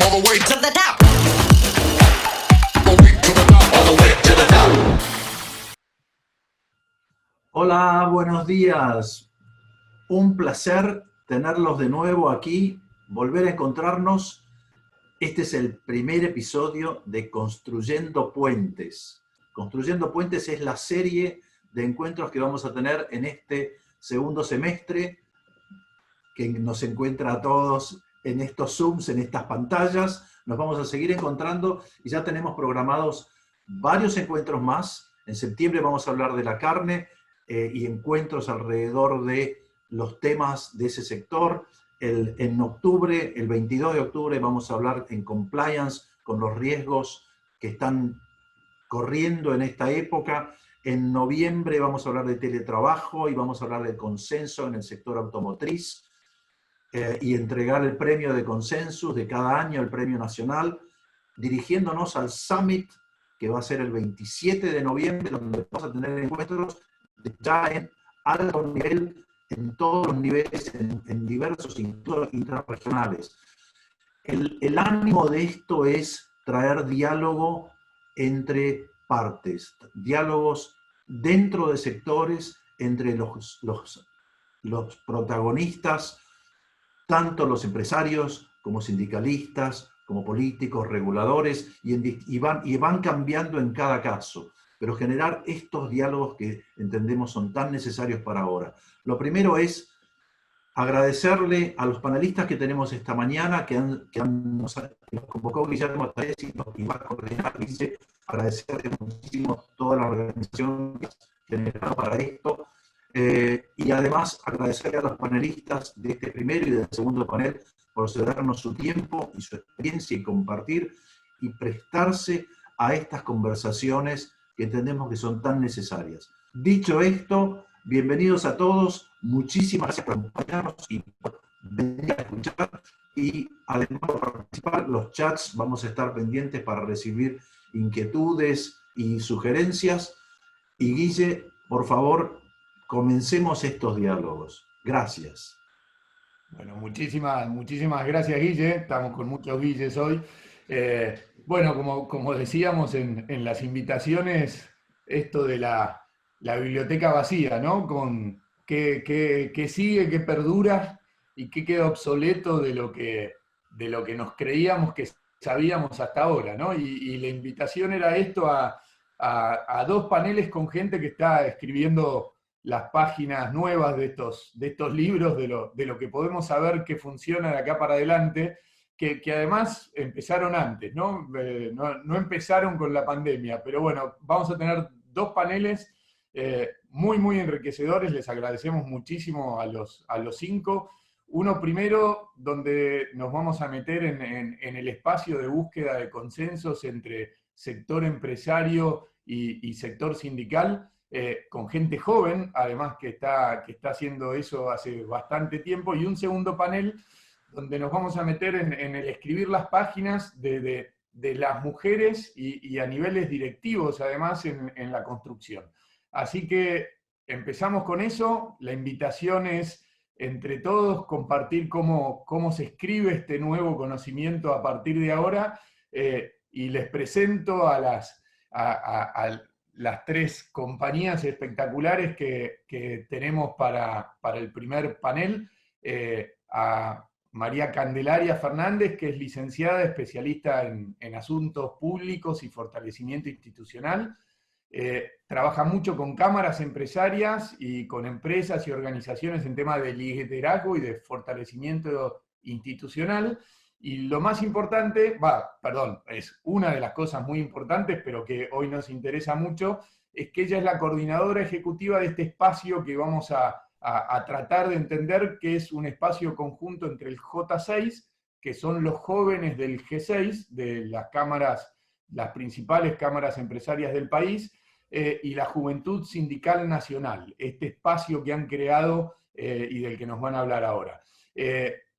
all the way to the top. All the way to the top, all the way to the top. Hola, buenos días. Un placer tenerlos de nuevo aquí, volver a encontrarnos. Este es el primer episodio de Construyendo Puentes. Construyendo Puentes es la serie de encuentros que vamos a tener en este segundo semestre, que nos encuentra a todos en estos Zooms, en estas pantallas. Nos vamos a seguir encontrando y ya tenemos programados varios encuentros más. En septiembre vamos a hablar de la carne y encuentros alrededor de los temas de ese sector. En octubre, el 22 de octubre, vamos a hablar en compliance con los riesgos que están corriendo en esta época. En noviembre vamos a hablar de teletrabajo y vamos a hablar de consenso en el sector automotriz y entregar el premio de Consensus de cada año, el premio nacional, dirigiéndonos al Summit, que va a ser el 27 de noviembre, donde vamos a tener encuentros ya en alto nivel, en todos los niveles, en diversos institutos interregionales. El ánimo de esto es traer diálogo entre partes, diálogos dentro de sectores, entre los protagonistas, tanto los empresarios como sindicalistas, como políticos, reguladores, y van cambiando en cada caso, pero generar estos diálogos que entendemos son tan necesarios para ahora. Lo primero es agradecerle a los panelistas que tenemos esta mañana, que nos convocó Guillermo Tares y va a coordinar. Agradecerle muchísimo toda la organización que ha generado para esto. Y además agradecerle a los panelistas de este primero y del segundo panel por cedernos su tiempo y su experiencia y compartir y prestarse a estas conversaciones que entendemos que son tan necesarias. Dicho esto, bienvenidos a todos, muchísimas gracias por acompañarnos y por venir a escuchar, y además por participar. Los chats vamos a estar pendientes para recibir inquietudes y sugerencias. Y Guille, por favor, comencemos estos diálogos. Gracias. Bueno, muchísimas gracias, Guille. Estamos con muchos Guilles hoy. Bueno, como decíamos en las invitaciones, esto de la biblioteca vacía, ¿no? Con qué sigue, qué perdura y qué queda obsoleto de lo que nos creíamos que sabíamos hasta ahora, ¿no? Y la invitación era esto a dos paneles con gente que está escribiendo las páginas nuevas de estos libros, de lo que podemos saber que funciona de acá para adelante, que además empezaron antes, ¿no? No empezaron con la pandemia, pero bueno, vamos a tener dos paneles muy enriquecedores. Les agradecemos muchísimo a los cinco. Uno primero, donde nos vamos a meter en el espacio de búsqueda de consensos entre sector empresario y sector sindical, con gente joven, además que está haciendo eso hace bastante tiempo, y un segundo panel donde nos vamos a meter en el escribir las páginas de las mujeres y a niveles directivos, además, en la construcción. Así que empezamos con eso. La invitación es, entre todos, compartir cómo se escribe este nuevo conocimiento a partir de ahora, y les presento a las tres compañías espectaculares que tenemos para el primer panel. A María Candelaria Fernández, que es licenciada, especialista en asuntos públicos y fortalecimiento institucional. Trabaja mucho con cámaras empresarias y con empresas y organizaciones en temas de liderazgo y de fortalecimiento institucional. Y lo más importante, es una de las cosas muy importantes, pero que hoy nos interesa mucho, es que ella es la coordinadora ejecutiva de este espacio que vamos a tratar de entender, que es un espacio conjunto entre el J6, que son los jóvenes del G6, de las principales cámaras empresarias del país, y la Juventud Sindical Nacional, este espacio que han creado y del que nos van a hablar ahora.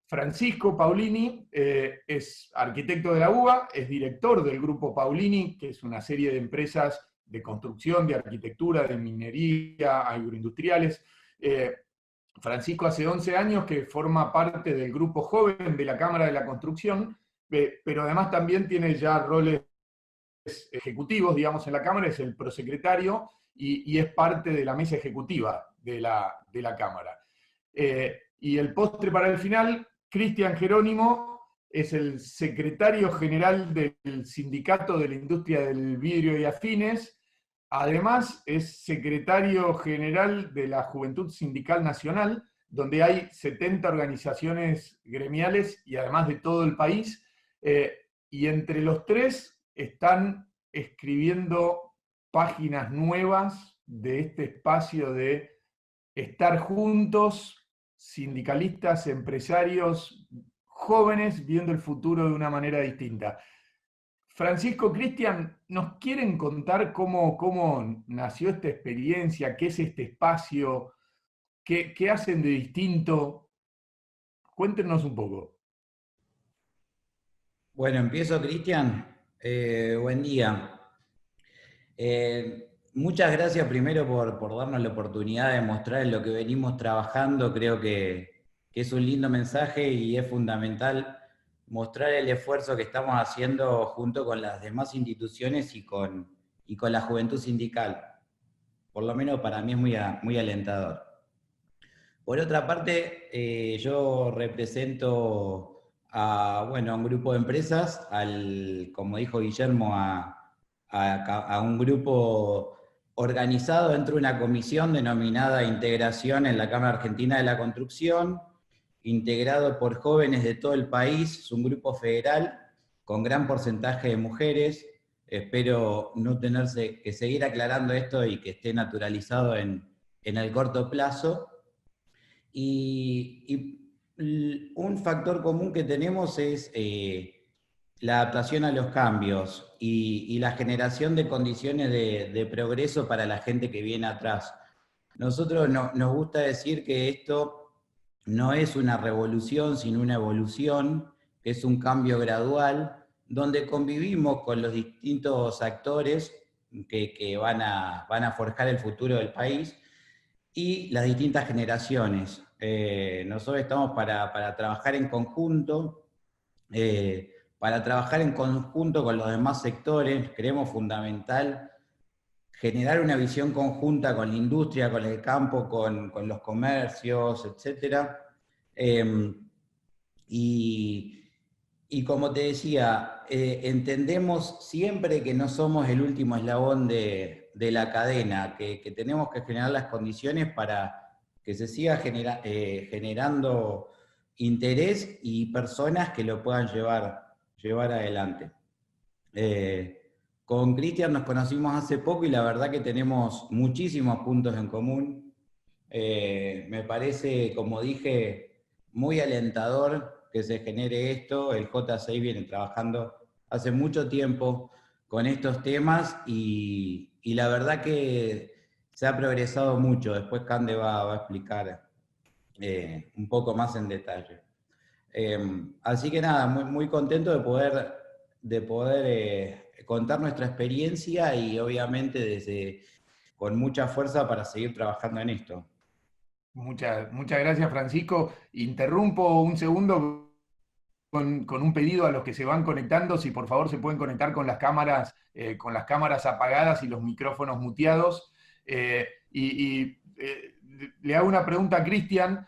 Francisco Paulini es arquitecto de la UBA, es director del Grupo Paulini, que es una serie de empresas de construcción, de arquitectura, de minería, agroindustriales. Francisco hace 11 años que forma parte del Grupo Joven de la Cámara de la Construcción, pero además también tiene ya roles ejecutivos, digamos, en la Cámara, es el prosecretario y es parte de la mesa ejecutiva de la Cámara. Y el postre para el final, Cristian Jerónimo es el secretario general del Sindicato de la Industria del Vidrio y Afines. Además, es secretario general de la Juventud Sindical Nacional, donde hay 70 organizaciones gremiales y además de todo el país. Y entre los tres están escribiendo páginas nuevas de este espacio de estar juntos, sindicalistas, empresarios, jóvenes, viendo el futuro de una manera distinta. Francisco, Cristian, ¿nos quieren contar cómo nació esta experiencia? ¿Qué es este espacio? ¿Qué hacen de distinto? Cuéntenos un poco. Bueno, empiezo, Cristian. Buen día. Muchas gracias primero por darnos la oportunidad de mostrar en lo que venimos trabajando. Creo que es un lindo mensaje y es fundamental mostrar el esfuerzo que estamos haciendo junto con las demás instituciones y con la juventud sindical. Por lo menos para mí es muy alentador. Por otra parte, yo represento a un grupo de empresas, como dijo Guillermo, a un grupo organizado dentro de una comisión denominada Integración en la Cámara Argentina de la Construcción, integrado por jóvenes de todo el país, es un grupo federal con gran porcentaje de mujeres. Espero no tenerse que seguir aclarando esto y que esté naturalizado en el corto plazo. Y un factor común que tenemos es la adaptación a los cambios y la generación de condiciones de progreso para la gente que viene atrás. Nosotros nos gusta decir que esto no es una revolución, sino una evolución, que es un cambio gradual, donde convivimos con los distintos actores que van a forjar el futuro del país, y las distintas generaciones. Nosotros estamos para trabajar en conjunto, con los demás sectores. Creemos fundamental generar una visión conjunta con la industria, con el campo, con los comercios, etc. Y como te decía, entendemos siempre que no somos el último eslabón de la cadena, que tenemos que generar las condiciones para que se siga generando interés y personas que lo puedan llevar adelante. Con Cristian nos conocimos hace poco y la verdad que tenemos muchísimos puntos en común. Me parece, como dije, muy alentador que se genere esto. El J6 viene trabajando hace mucho tiempo con estos temas y la verdad que se ha progresado mucho. Después Cande va a explicar un poco más en detalle. Así que nada, muy contento de poder contar nuestra experiencia y obviamente con mucha fuerza para seguir trabajando en esto. Muchas gracias, Francisco. Interrumpo un segundo con un pedido a los que se van conectando, si por favor se pueden conectar con las cámaras apagadas y los micrófonos muteados. Le hago una pregunta a Cristian.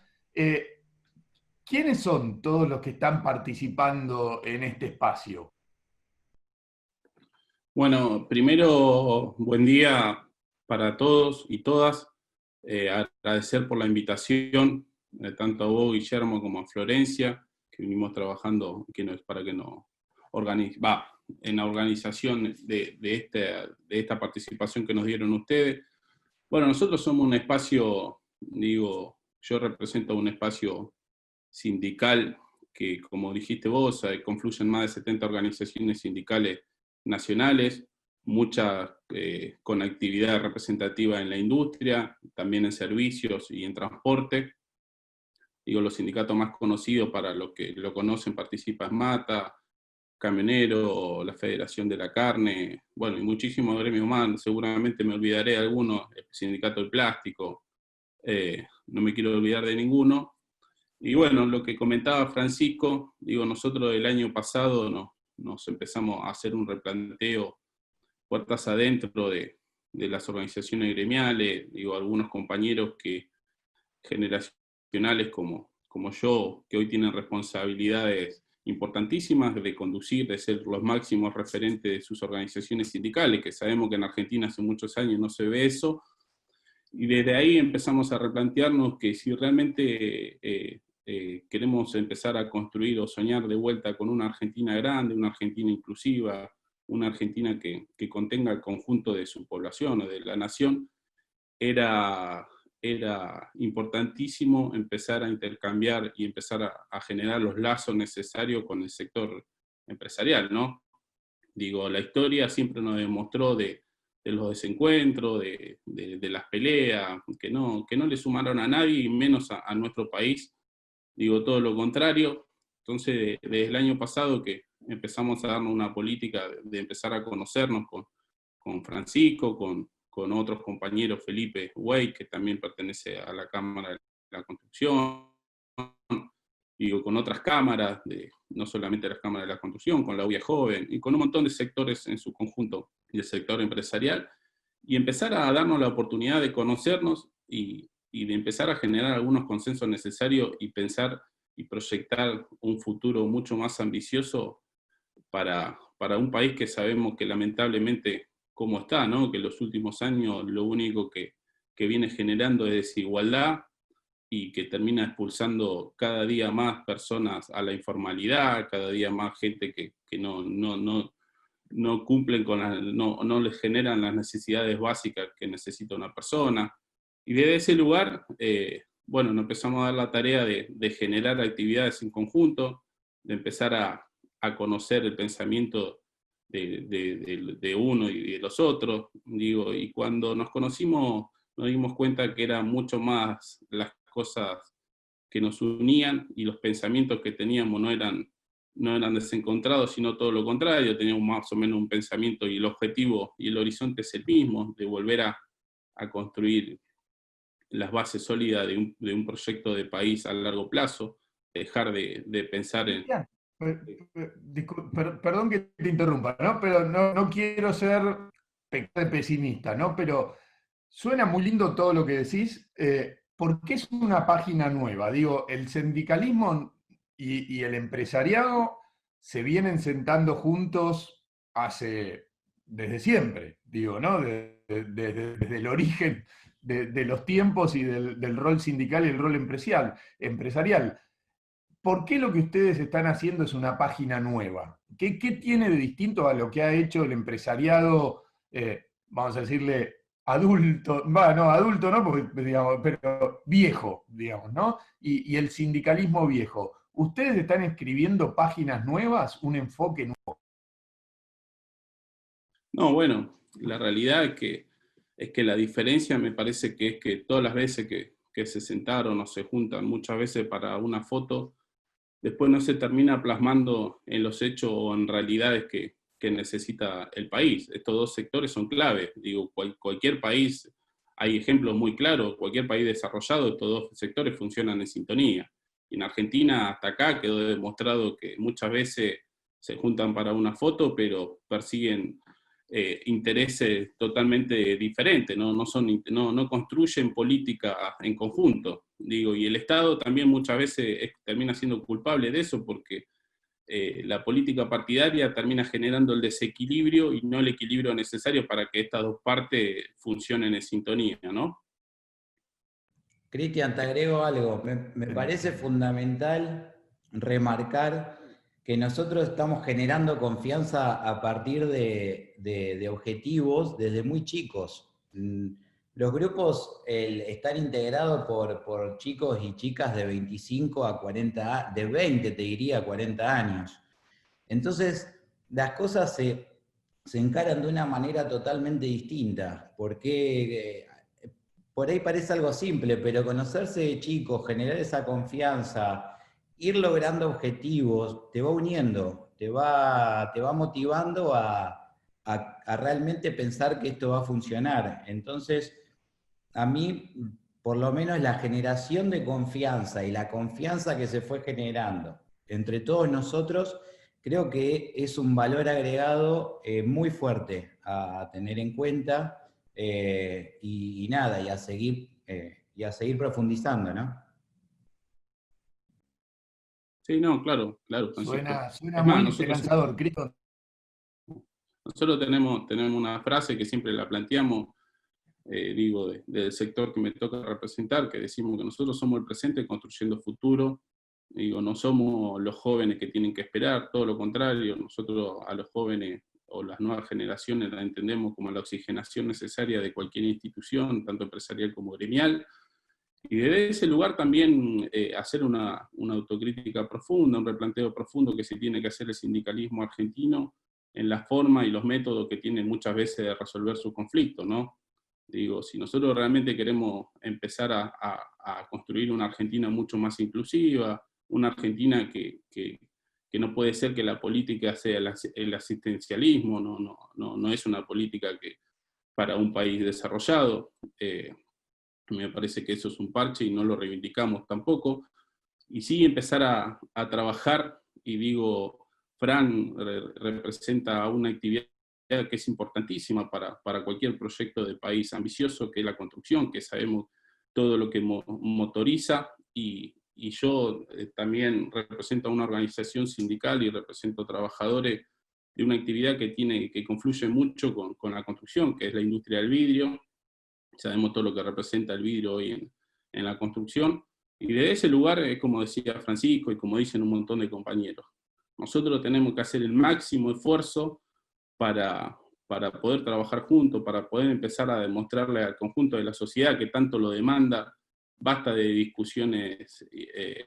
¿Quiénes son todos los que están participando en este espacio? Bueno, primero, buen día para todos y todas. Agradecer por la invitación, tanto a vos, Guillermo, como a Florencia, que vinimos trabajando para que nos en la organización de esta participación que nos dieron ustedes. Bueno, nosotros somos un espacio, yo represento un espacio sindical que, como dijiste vos, confluyen más de 70 organizaciones sindicales nacionales, muchas con actividad representativa en la industria, también en servicios y en transporte. Los sindicatos más conocidos, para los que lo conocen, Participa Mata, Camionero, la Federación de la Carne, bueno, y muchísimos gremios más. Seguramente me olvidaré de algunos, el Sindicato del Plástico, no me quiero olvidar de ninguno. Y bueno, lo que comentaba Francisco, digo, nosotros el año pasado nos empezamos a hacer un replanteo puertas adentro de las organizaciones gremiales, digo, algunos compañeros generacionales como yo, que hoy tienen responsabilidades importantísimas de conducir, de ser los máximos referentes de sus organizaciones sindicales, que sabemos que en Argentina hace muchos años no se ve eso, y desde ahí empezamos a replantearnos que si realmente queremos empezar a construir o soñar de vuelta con una Argentina grande, una Argentina inclusiva, una Argentina que contenga el conjunto de su población o de la nación, era importantísimo empezar a intercambiar y empezar a generar los lazos necesarios con el sector empresarial, ¿no? Digo, la historia siempre nos demostró de los desencuentros, de las peleas, que no le sumaron a nadie, y menos a nuestro país. Digo, todo lo contrario. Entonces, desde el año pasado que empezamos a darnos una política de empezar a conocernos con Francisco, con otros compañeros, Felipe Wey, que también pertenece a la Cámara de la Construcción, digo, con otras cámaras, no solamente las cámaras de la construcción, con la UIA Joven, y con un montón de sectores en su conjunto, y el sector empresarial, y empezar a darnos la oportunidad de conocernos y de empezar a generar algunos consensos necesarios y pensar y proyectar un futuro mucho más ambicioso para un país que sabemos que lamentablemente cómo está, ¿no? Que en los últimos años lo único que viene generando es desigualdad, y que termina expulsando cada día más personas a la informalidad, cada día más gente que no cumplen con no les generan las necesidades básicas que necesita una persona. Y desde ese lugar, bueno, nos empezamos a dar la tarea de generar actividades en conjunto, de empezar a conocer el pensamiento de uno y de los otros, digo, y cuando nos conocimos nos dimos cuenta que era mucho más las cosas que nos unían, y los pensamientos que teníamos no eran desencontrados, sino todo lo contrario, teníamos más o menos un pensamiento, y el objetivo y el horizonte es el mismo, de volver a construir las bases sólidas de un proyecto de país a largo plazo, dejar de pensar en... Cristian, perdón que te interrumpa, ¿no? Pero no quiero ser pesimista, ¿no? Pero suena muy lindo todo lo que decís. ¿Por qué es una página nueva? Digo, el sindicalismo y el empresariado se vienen sentando juntos desde siempre, digo, ¿no? Desde el origen de los tiempos y del rol sindical y el rol empresarial. ¿Por qué lo que ustedes están haciendo es una página nueva? ¿Qué tiene de distinto a lo que ha hecho el empresariado, vamos a decirle, adulto? No, adulto no, porque, digamos, pero viejo, digamos, ¿no? Y el sindicalismo viejo. ¿Ustedes están escribiendo páginas nuevas, un enfoque nuevo? No, bueno, la realidad es que la diferencia me parece que es que todas las veces que se sentaron o se juntan muchas veces para una foto, después no se termina plasmando en los hechos o en realidades que necesita el país. Estos dos sectores son claves. Digo, cualquier país, hay ejemplos muy claros, cualquier país desarrollado, estos dos sectores funcionan en sintonía. Y en Argentina, hasta acá, quedó demostrado que muchas veces se juntan para una foto, pero persiguen intereses totalmente diferentes, no construyen política en conjunto. Digo, y el Estado también muchas veces termina siendo culpable de eso, porque la política partidaria termina generando el desequilibrio y no el equilibrio necesario para que estas dos partes funcionen en sintonía, ¿no? Cristian, te agrego algo. Me parece fundamental remarcar que nosotros estamos generando confianza a partir de objetivos desde muy chicos. Los grupos están integrados por chicos y chicas de 25 a 40, de 20 te diría, a 40 años. Entonces, las cosas se encaran de una manera totalmente distinta, porque por ahí parece algo simple, pero conocerse de chicos, generar esa confianza, ir logrando objetivos, te va uniendo, te va motivando a realmente pensar que esto va a funcionar. Entonces, a mí por lo menos la generación de confianza y la confianza que se fue generando entre todos nosotros, creo que es un valor agregado muy fuerte a tener en cuenta y nada, y a seguir profundizando, ¿no? Sí, no, claro, claro, Francisco. Suena Es más, muy nosotros esperanzador, Cristo. Nosotros tenemos una frase que siempre la planteamos, digo, del sector que me toca representar, que decimos que nosotros somos el presente construyendo futuro. Digo, no somos los jóvenes que tienen que esperar, todo lo contrario, nosotros a los jóvenes o las nuevas generaciones la entendemos como la oxigenación necesaria de cualquier institución, tanto empresarial como gremial, y desde ese lugar también hacer una autocrítica profunda, un replanteo profundo que se tiene que hacer el sindicalismo argentino en la forma y los métodos que tiene muchas veces de resolver sus conflictos, ¿no? Digo, si nosotros realmente queremos empezar a construir una Argentina mucho más inclusiva, una Argentina que no puede ser que la política sea el asistencialismo, no es una política que para un país desarrollado. Me parece que eso es un parche y no lo reivindicamos tampoco. Y sí empezar a trabajar, y digo, Fran representa una actividad que es importantísima para cualquier proyecto de país ambicioso, que es la construcción, que sabemos todo lo que motoriza, y yo también represento a una organización sindical y represento trabajadores de una actividad que confluye mucho con la construcción, que es la industria del vidrio. Sabemos todo lo que representa el vidrio hoy en la construcción, y de ese lugar, como decía Francisco y como dicen un montón de compañeros, nosotros tenemos que hacer el máximo esfuerzo para poder trabajar juntos, para poder empezar a demostrarle al conjunto de la sociedad que tanto lo demanda. Basta de discusiones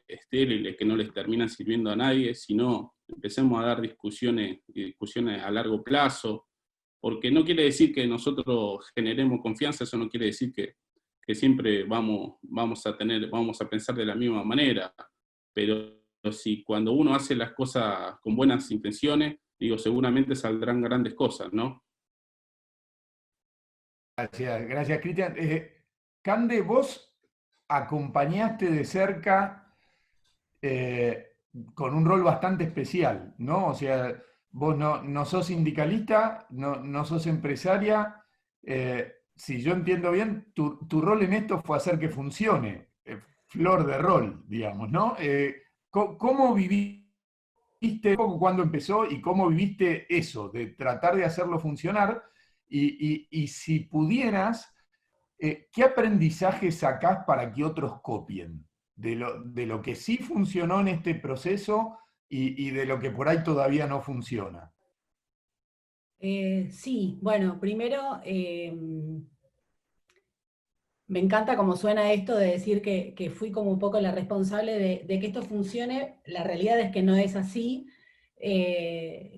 estériles que no les terminan sirviendo a nadie, sino empecemos a dar discusiones a largo plazo, porque no quiere decir que nosotros generemos confianza, eso no quiere decir que siempre vamos a pensar de la misma manera, pero si cuando uno hace las cosas con buenas intenciones, digo, seguramente saldrán grandes cosas, ¿no? Gracias, Cristian. Cande, vos acompañaste de cerca con un rol bastante especial, ¿no? O sea, vos no sos sindicalista, no sos empresaria. Si yo entiendo bien, tu rol en esto fue hacer que funcione, flor de rol, digamos, ¿no? ¿Cómo viviste un poco cuando empezó y cómo viviste eso, de tratar de hacerlo funcionar? Y si pudieras, ¿qué aprendizaje sacás para que otros copien? De lo que sí funcionó en este proceso y de lo que por ahí todavía no funciona. Sí, bueno, primero me encanta cómo suena esto de decir que fui como un poco la responsable de que esto funcione. La realidad es que no es así.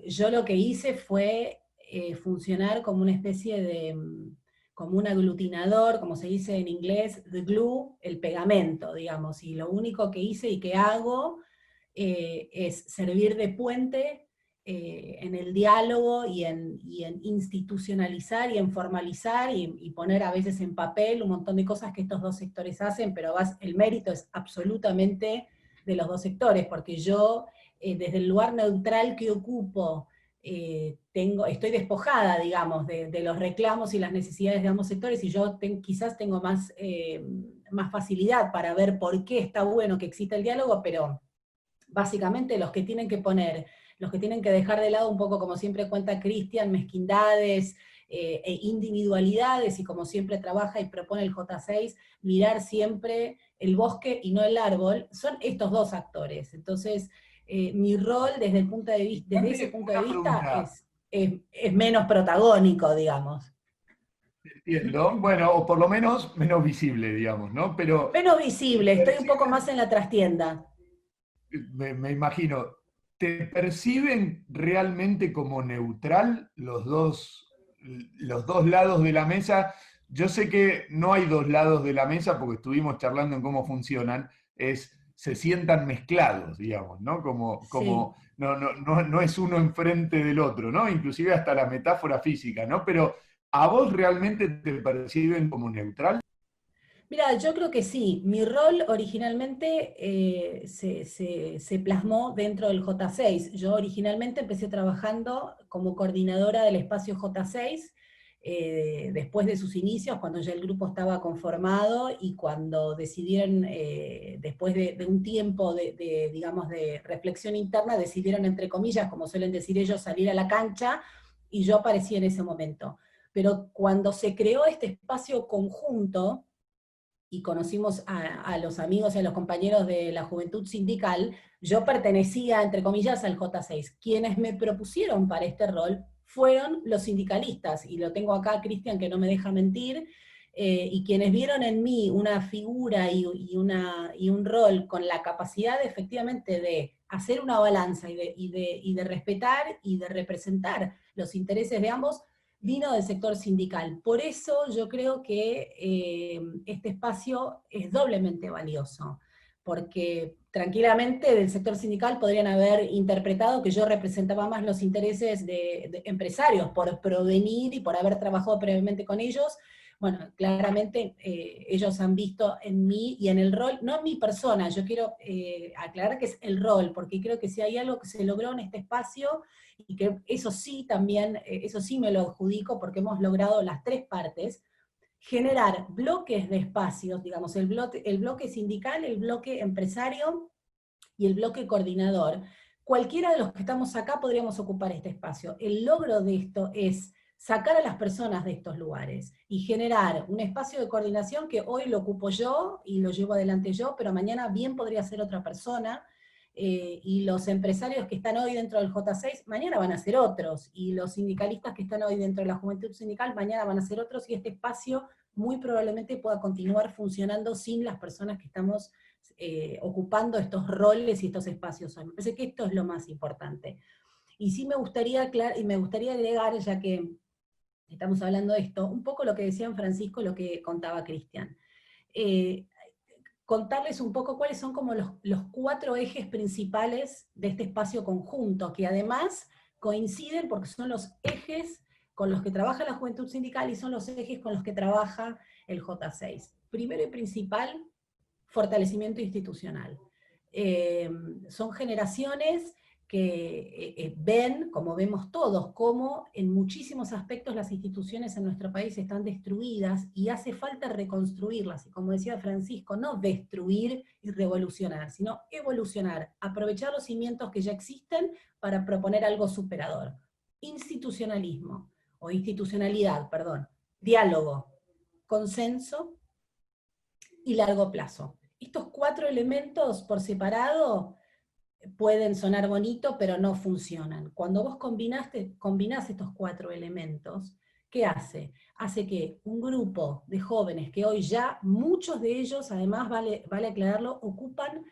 Yo lo que hice fue funcionar como una especie de, como un aglutinador, como se dice en inglés, the glue, el pegamento, digamos, y lo único que hice y que hago es servir de puente en el diálogo y en institucionalizar y en formalizar y poner a veces en papel un montón de cosas que estos dos sectores hacen, pero el mérito es absolutamente de los dos sectores, porque yo, desde el lugar neutral que ocupo, estoy despojada, digamos, de los reclamos y las necesidades de ambos sectores, y yo quizás tengo más facilidad para ver por qué está bueno que exista el diálogo, pero básicamente los que tienen que dejar de lado un poco, como siempre cuenta Cristian, mezquindades e individualidades, y como siempre trabaja y propone el J6, mirar siempre el bosque y no el árbol, son estos dos actores. Entonces, mi rol desde ese punto de vista es menos protagónico, digamos. Entiendo. Bueno, o por lo menos menos visible, digamos, ¿no? Pero Menos visible, estoy un poco más en la trastienda. me imagino, ¿te perciben realmente como neutral los dos lados de la mesa? Yo sé que no hay dos lados de la mesa porque estuvimos charlando en cómo funcionan, se sientan mezclados, digamos, ¿no? Como Sí. no es uno enfrente del otro, ¿no? Inclusive hasta la metáfora física, ¿no? Pero ¿a vos realmente te perciben como neutral? Mira, yo creo que sí. Mi rol originalmente se plasmó dentro del J6. Yo originalmente empecé trabajando como coordinadora del espacio J6, después de sus inicios, cuando ya el grupo estaba conformado y cuando decidieron, después de un tiempo digamos, de reflexión interna, decidieron, entre comillas, como suelen decir ellos, salir a la cancha, y yo aparecí en ese momento. Pero cuando se creó este espacio conjunto, y conocimos a los amigos y a los compañeros de la Juventud Sindical, yo pertenecía, entre comillas, al J6. Quienes me propusieron para este rol fueron los sindicalistas, y lo tengo acá, Cristian, que no me deja mentir, y quienes vieron en mí una figura y un rol con la capacidad efectivamente de hacer una balanza y de respetar y de representar los intereses de ambos, vino del sector sindical. Por eso yo creo que este espacio es doblemente valioso, porque tranquilamente del sector sindical podrían haber interpretado que yo representaba más los intereses de empresarios por provenir y por haber trabajado previamente con ellos. Bueno, claramente ellos han visto en mí y en el rol, no en mi persona, yo quiero aclarar que es el rol, porque creo que si hay algo que se logró en este espacio, y que eso sí también, eso sí me lo adjudico porque hemos logrado las tres partes, generar bloques de espacios, digamos, el bloque sindical, el bloque empresario y el bloque coordinador. Cualquiera de los que estamos acá podríamos ocupar este espacio. El logro de esto es sacar a las personas de estos lugares y generar un espacio de coordinación que hoy lo ocupo yo y lo llevo adelante yo, pero mañana bien podría ser otra persona, y los empresarios que están hoy dentro del J6, mañana van a ser otros, y los sindicalistas que están hoy dentro de la Juventud Sindical, mañana van a ser otros, y este espacio muy probablemente pueda continuar funcionando sin las personas que estamos ocupando estos roles y estos espacios hoy. Me parece que esto es lo más importante. Y sí me gustaría agregar, ya que estamos hablando de esto, un poco lo que decían Francisco, lo que contaba Cristian. Contarles un poco cuáles son como los 4 ejes principales de este espacio conjunto, que además coinciden porque son los ejes con los que trabaja la Juventud Sindical y son los ejes con los que trabaja el J6. Primero y principal, fortalecimiento institucional. Son generaciones que ven, como vemos todos, cómo en muchísimos aspectos las instituciones en nuestro país están destruidas y hace falta reconstruirlas. Y como decía Francisco, no destruir y revolucionar, sino evolucionar, aprovechar los cimientos que ya existen para proponer algo superador. Institucionalismo, o institucionalidad, perdón, diálogo, consenso y largo plazo. Estos 4 elementos por separado pueden sonar bonito, pero no funcionan. Cuando vos combinás estos 4 elementos, ¿qué hace? Hace que un grupo de jóvenes, que hoy ya muchos de ellos, además vale aclararlo, ocupan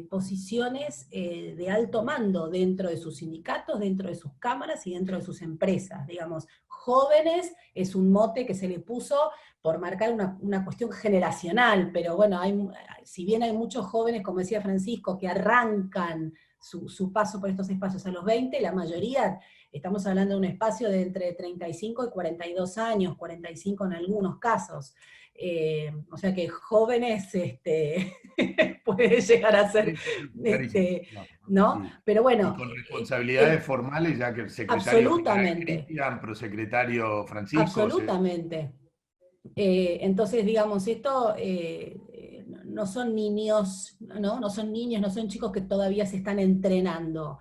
posiciones de alto mando dentro de sus sindicatos, dentro de sus cámaras y dentro de sus empresas. Digamos, jóvenes es un mote que se le puso por marcar una cuestión generacional, pero bueno, si bien hay muchos jóvenes, como decía Francisco, que arrancan su paso por estos espacios a los 20, la mayoría, estamos hablando de un espacio de entre 35 y 42 años, 45 en algunos casos. O sea que jóvenes puede llegar a ser, ¿no? Sí. Pero bueno. Y con responsabilidades formales, ya que el secretario absolutamente. Cristian, prosecretario Francisco. Absolutamente. Entonces, digamos, esto no son niños, ¿no? No son niños, no son chicos que todavía se están entrenando.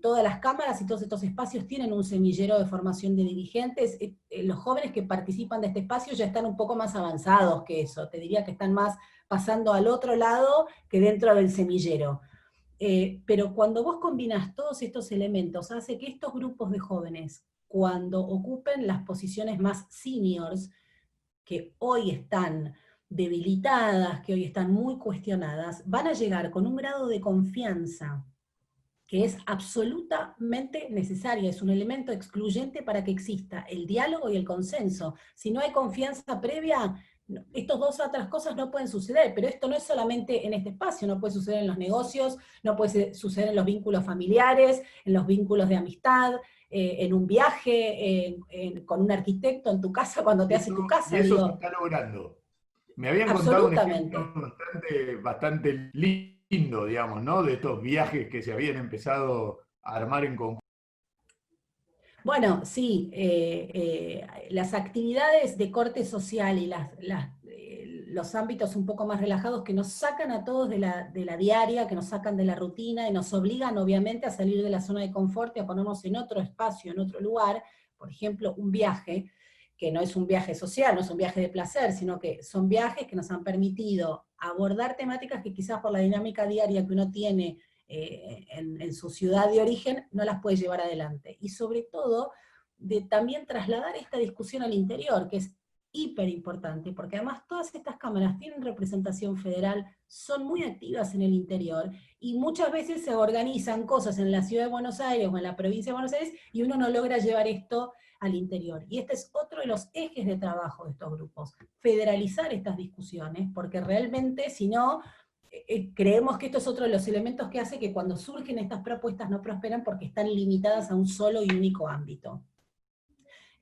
Todas las cámaras y todos estos espacios tienen un semillero de formación de dirigentes. Los jóvenes que participan de este espacio ya están un poco más avanzados que eso. Te diría que están más pasando al otro lado que dentro del semillero. Pero cuando vos combinás todos estos elementos, hace que estos grupos de jóvenes, cuando ocupen las posiciones más seniors, que hoy están debilitadas, que hoy están muy cuestionadas, van a llegar con un grado de confianza que es absolutamente necesaria, es un elemento excluyente para que exista el diálogo y el consenso. Si no hay confianza previa, estas 2 otras cosas no pueden suceder, pero esto no es solamente en este espacio, no puede suceder en los negocios, no puede suceder en los vínculos familiares, en los vínculos de amistad, en un viaje, con un arquitecto en tu casa cuando te hace tu casa. Y eso se está logrando. Me habían contado un Absolutamente. ejemplo bastante lindo, digamos, ¿no? De estos viajes que se habían empezado a armar en conjunto. Bueno, sí, las actividades de corte social y los ámbitos un poco más relajados que nos sacan a todos de la diaria, que nos sacan de la rutina y nos obligan obviamente a salir de la zona de confort y a ponernos en otro espacio, en otro lugar, por ejemplo, un viaje, que no es un viaje social, no es un viaje de placer, sino que son viajes que nos han permitido abordar temáticas que quizás por la dinámica diaria que uno tiene en su ciudad de origen, no las puede llevar adelante. Y sobre todo, de también trasladar esta discusión al interior, que es hiper importante, porque además todas estas cámaras tienen representación federal, son muy activas en el interior, y muchas veces se organizan cosas en la ciudad de Buenos Aires o en la provincia de Buenos Aires, y uno no logra llevar esto al interior. Y este es otro de los ejes de trabajo de estos grupos, federalizar estas discusiones, porque realmente si no, creemos que esto es otro de los elementos que hace que cuando surgen estas propuestas no prosperan porque están limitadas a un solo y único ámbito.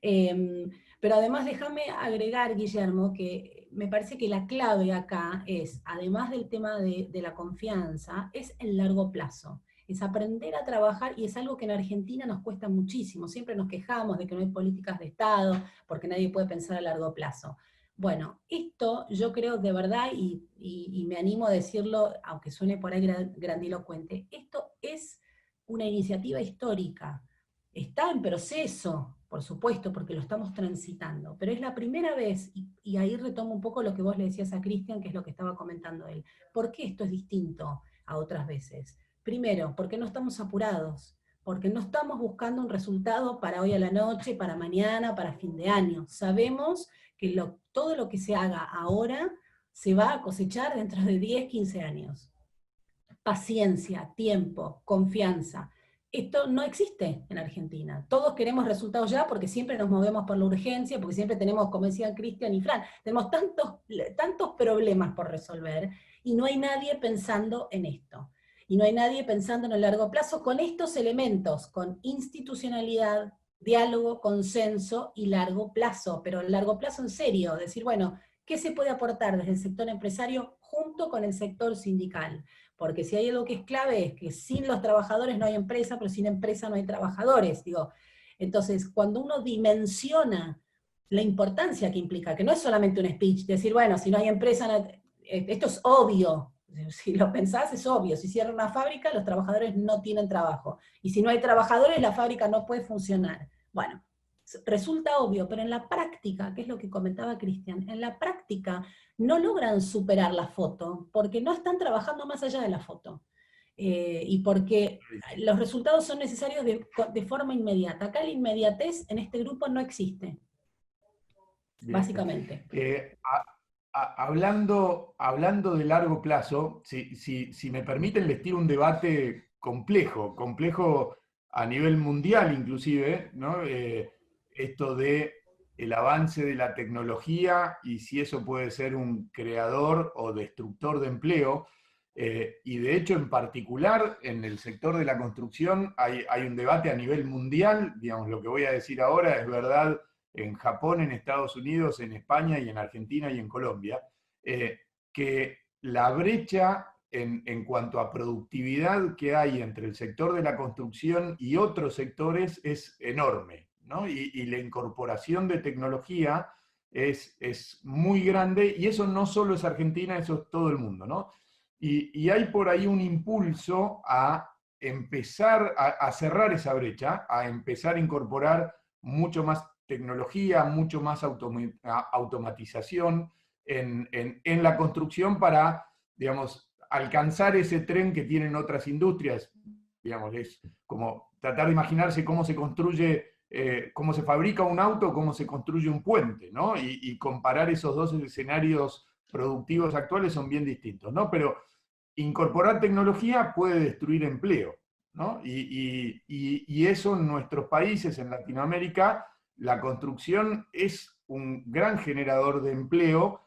Pero además déjame agregar, Guillermo, que me parece que la clave acá es, además del tema de la confianza, es el largo plazo. Es aprender a trabajar, y es algo que en Argentina nos cuesta muchísimo. Siempre nos quejamos de que no hay políticas de Estado, porque nadie puede pensar a largo plazo. Bueno, esto yo creo de verdad, y me animo a decirlo, aunque suene por ahí grandilocuente, esto es una iniciativa histórica. Está en proceso, por supuesto, porque lo estamos transitando, pero es la primera vez, y ahí retomo un poco lo que vos le decías a Cristian, que es lo que estaba comentando él. ¿Por qué esto es distinto a otras veces? Primero, porque no estamos apurados, porque no estamos buscando un resultado para hoy a la noche, para mañana, para fin de año. Sabemos que todo lo que se haga ahora se va a cosechar dentro de 10, 15 años. Paciencia, tiempo, confianza. Esto no existe en Argentina. Todos queremos resultados ya porque siempre nos movemos por la urgencia, porque siempre tenemos, como decían Cristian y Fran, tenemos tantos problemas por resolver y no hay nadie pensando en esto. Y no hay nadie pensando en el largo plazo con estos elementos, con institucionalidad, diálogo, consenso y largo plazo, pero el largo plazo en serio, decir, bueno, ¿qué se puede aportar desde el sector empresario junto con el sector sindical? Porque si hay algo que es clave es que sin los trabajadores no hay empresa, pero sin empresa no hay trabajadores. Digo. Entonces, cuando uno dimensiona la importancia que implica, que no es solamente un speech, decir, bueno, si no hay empresa, esto es obvio. Si lo pensás, es obvio. Si cierra una fábrica, los trabajadores no tienen trabajo. Y si no hay trabajadores, la fábrica no puede funcionar. Bueno, resulta obvio, pero en la práctica, que es lo que comentaba Cristian, en la práctica no logran superar la foto, porque no están trabajando más allá de la foto. Y porque los resultados son necesarios de forma inmediata. Acá la inmediatez en este grupo no existe, Bien. básicamente. Hablando de largo plazo, si me permiten, les tiro un debate complejo a nivel mundial inclusive, ¿no? Esto de el avance de la tecnología y si eso puede ser un creador o destructor de empleo. Y de hecho, en particular, en el sector de la construcción hay un debate a nivel mundial. Digamos, lo que voy a decir ahora es verdad en Japón, en Estados Unidos, en España y en Argentina y en Colombia, que la brecha en cuanto a productividad que hay entre el sector de la construcción y otros sectores es enorme, ¿no? Y la incorporación de tecnología es muy grande, y eso no solo es Argentina, eso es todo el mundo, ¿no? Y hay por ahí un impulso a empezar a cerrar esa brecha, a empezar a incorporar mucho más tecnología, mucho más automatización en la construcción para, digamos, alcanzar ese tren que tienen otras industrias. Digamos, es como tratar de imaginarse cómo se construye, cómo se fabrica un auto, cómo se construye un puente, ¿no? Y comparar esos dos escenarios productivos actuales son bien distintos, ¿no? Pero incorporar tecnología puede destruir empleo, ¿no? Y eso en nuestros países, en Latinoamérica, la construcción es un gran generador de empleo,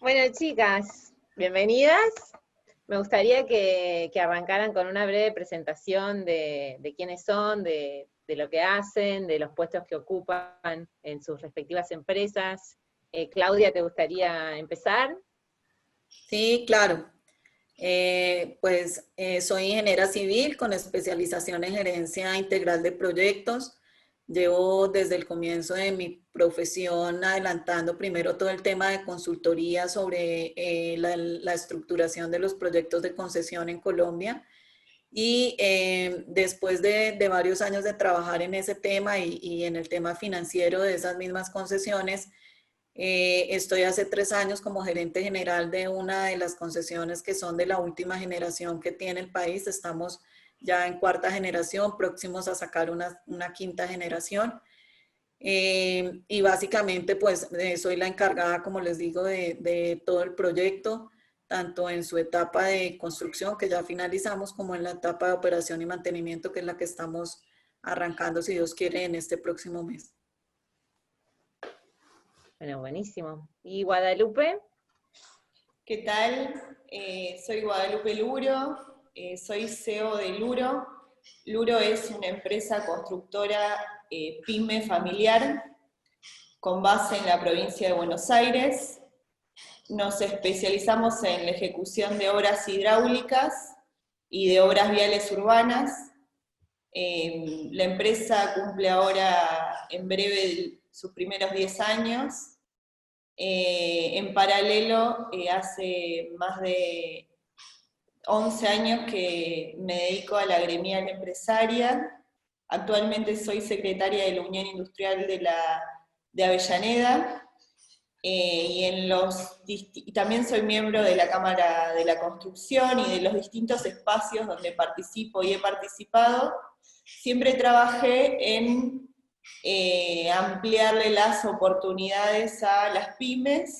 Bueno, chicas, bienvenidas. Me gustaría que arrancaran con una breve presentación de quiénes son, de lo que hacen, de los puestos que ocupan en sus respectivas empresas. Claudia, ¿te gustaría empezar? Sí, claro. Soy ingeniera civil con especialización en gerencia integral de proyectos. Llevo desde el comienzo de mi profesión adelantando primero todo el tema de consultoría sobre la estructuración de los proyectos de concesión en Colombia. Y después de varios años de trabajar en ese tema y en el tema financiero de esas mismas concesiones, estoy hace 3 años como gerente general de una de las concesiones que son de la última generación que tiene el país. Estamos ya en 4ª generación, próximos a sacar una 5ª generación. Y básicamente pues soy la encargada, como les digo, de todo el proyecto, tanto en su etapa de construcción, que ya finalizamos, como en la etapa de operación y mantenimiento, que es la que estamos arrancando, si Dios quiere, en este próximo mes. Bueno, buenísimo. ¿Y Guadalupe? ¿Qué tal? Soy Guadalupe Luro, soy CEO de Luro. Luro es una empresa constructora pyme familiar con base en la provincia de Buenos Aires. Nos especializamos en la ejecución de obras hidráulicas y de obras viales urbanas. La empresa cumple ahora en breve sus primeros 10 años. En paralelo, hace más de 11 años que me dedico a la gremial empresaria. Actualmente soy secretaria de la Unión Industrial de Avellaneda, y también soy miembro de la Cámara de la Construcción y de los distintos espacios donde participo y he participado. Siempre trabajé en ampliarle las oportunidades a las pymes,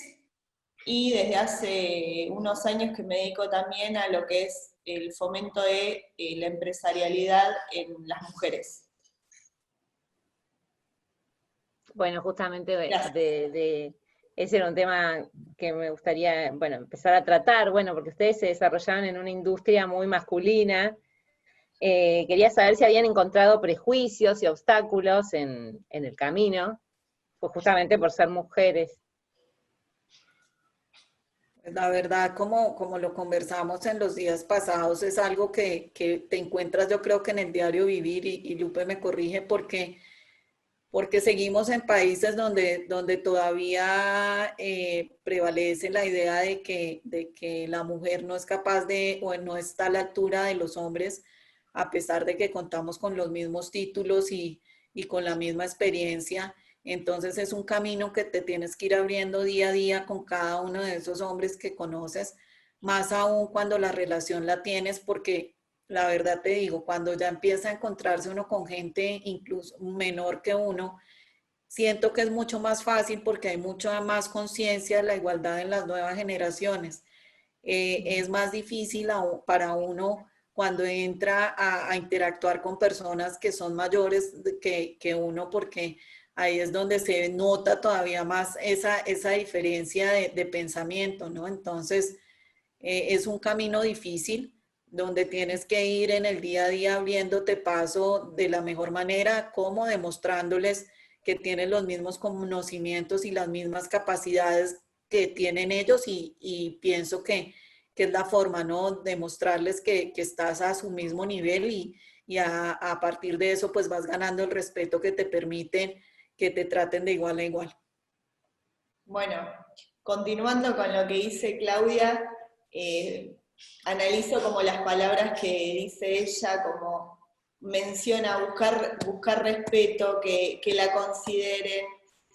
y desde hace unos años que me dedico también a lo que es el fomento de la empresarialidad en las mujeres. Bueno, justamente ese era un tema que me gustaría, bueno, empezar a tratar, bueno, porque ustedes se desarrollaron en una industria muy masculina. Quería saber si habían encontrado prejuicios y obstáculos en el camino, pues justamente por ser mujeres. La verdad, como lo conversamos en los días pasados, es algo que te encuentras, yo creo que en el diario vivir, y Lupe me corrige, porque seguimos en países donde todavía prevalece la idea de que la mujer no es capaz o no está a la altura de los hombres, a pesar de que contamos con los mismos títulos y con la misma experiencia. Entonces es un camino que te tienes que ir abriendo día a día con cada uno de esos hombres que conoces, más aún cuando la relación la tienes, porque la verdad te digo, cuando ya empieza a encontrarse uno con gente incluso menor que uno, siento que es mucho más fácil porque hay mucha más conciencia de la igualdad en las nuevas generaciones. Es más difícil para uno cuando entra a interactuar con personas que son mayores que uno, porque ahí es donde se nota todavía más esa diferencia de pensamiento, ¿no? Entonces, es un camino difícil donde tienes que ir en el día a día abriéndote paso de la mejor manera, como demostrándoles que tienes los mismos conocimientos y las mismas capacidades que tienen ellos, y pienso que es la forma, ¿no? Demostrarles que estás a su mismo nivel, y a partir de eso pues vas ganando el respeto que te permiten que te traten de igual a igual. Bueno, continuando con lo que dice Claudia, analizo como las palabras que dice ella, como menciona buscar respeto, que la consideren,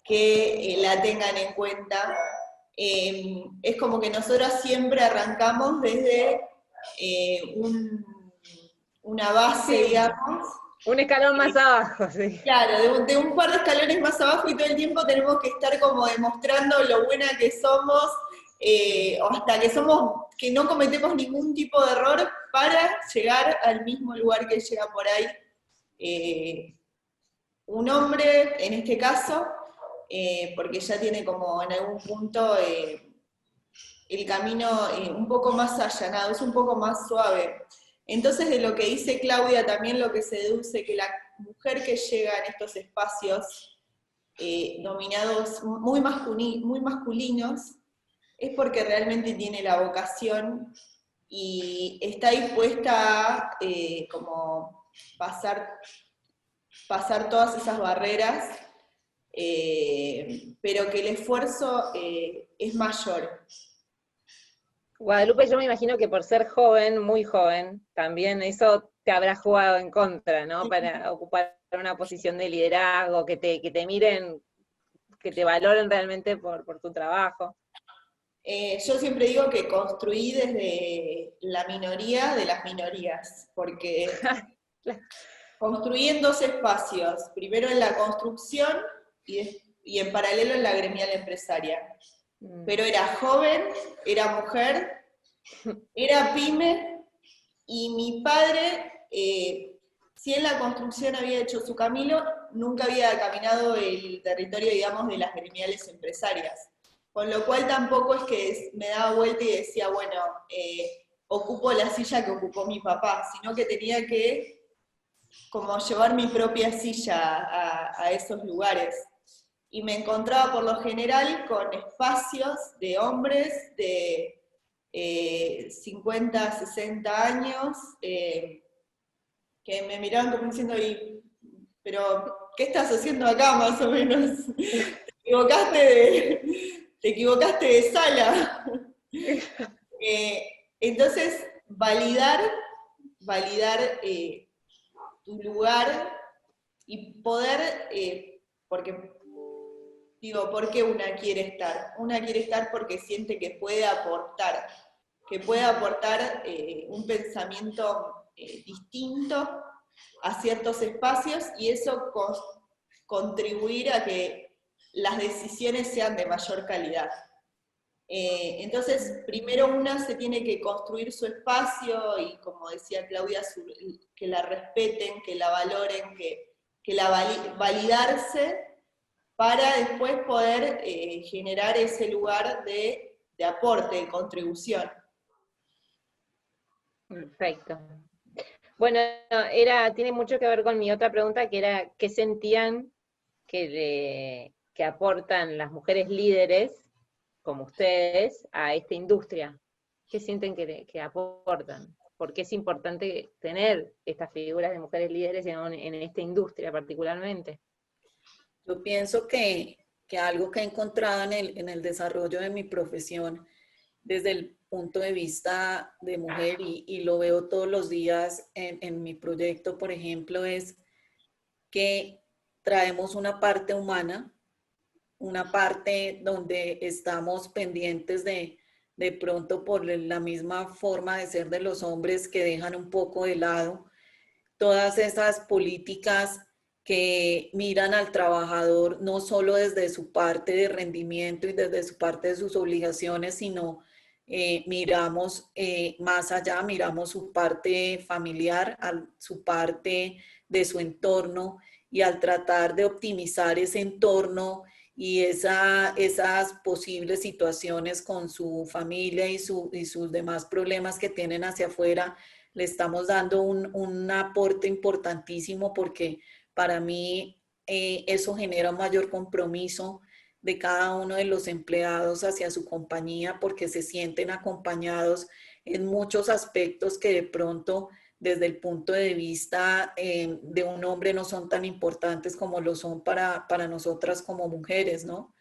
que la tengan en cuenta. Es como que nosotros siempre arrancamos desde una base, digamos. Un escalón más abajo, sí. Claro, de un par de escalones más abajo, y todo el tiempo tenemos que estar como demostrando lo buena que somos, o hasta que no cometemos ningún tipo de error para llegar al mismo lugar que llega por ahí un hombre, en este caso, porque ya tiene como en algún punto el camino un poco más allanado, es un poco más suave. Entonces, de lo que dice Claudia, también lo que se deduce que la mujer que llega en estos espacios dominados muy masculinos, es porque realmente tiene la vocación y está dispuesta a como pasar todas esas barreras, pero que el esfuerzo es mayor. Guadalupe, yo me imagino que por ser joven, muy joven, también eso te habrá jugado en contra, ¿no? Para ocupar una posición de liderazgo, que te miren, que te valoren realmente por tu trabajo. Yo siempre digo que construí desde la minoría de las minorías, porque construí en dos espacios, primero en la construcción y en paralelo en la gremial empresaria. Pero era joven, era mujer, era pyme, y mi padre, si en la construcción había hecho su camino, nunca había caminado el territorio, digamos, de las gremiales empresarias. Con lo cual tampoco es que me daba vuelta y decía, bueno, ocupo la silla que ocupó mi papá, sino que tenía que como llevar mi propia silla a esos lugares. Y me encontraba por lo general con espacios de hombres de 50, 60 años, que me miraban como diciendo, pero ¿qué estás haciendo acá más o menos? Te equivocaste de sala. Entonces, validar tu lugar y poder, porque digo, ¿por qué una quiere estar? Una quiere estar porque siente que puede aportar un pensamiento distinto a ciertos espacios, y eso contribuir a que las decisiones sean de mayor calidad. Entonces, primero una se tiene que construir su espacio y, como decía Claudia, que la respeten, que la valoren, que la validarse, para después poder generar ese lugar de aporte, de contribución. Perfecto. Bueno, tiene mucho que ver con mi otra pregunta, que era, ¿qué sentían que aportan las mujeres líderes, como ustedes, a esta industria? ¿Qué sienten que aportan? ¿Por qué es importante tener estas figuras de mujeres líderes en esta industria particularmente? Yo pienso que algo que he encontrado en el desarrollo de mi profesión desde el punto de vista de mujer, y lo veo todos los días en mi proyecto, por ejemplo, es que traemos una parte humana, una parte donde estamos pendientes de pronto por la misma forma de ser de los hombres, que dejan un poco de lado todas esas políticas que miran al trabajador no solo desde su parte de rendimiento y desde su parte de sus obligaciones, sino miramos más allá, miramos su parte familiar, su parte de su entorno, y al tratar de optimizar ese entorno y esas posibles situaciones con su familia y sus demás problemas que tienen hacia afuera, le estamos dando un aporte importantísimo, porque para mí eso genera un mayor compromiso de cada uno de los empleados hacia su compañía, porque se sienten acompañados en muchos aspectos que de pronto desde el punto de vista de un hombre no son tan importantes como lo son para nosotras como mujeres, ¿no?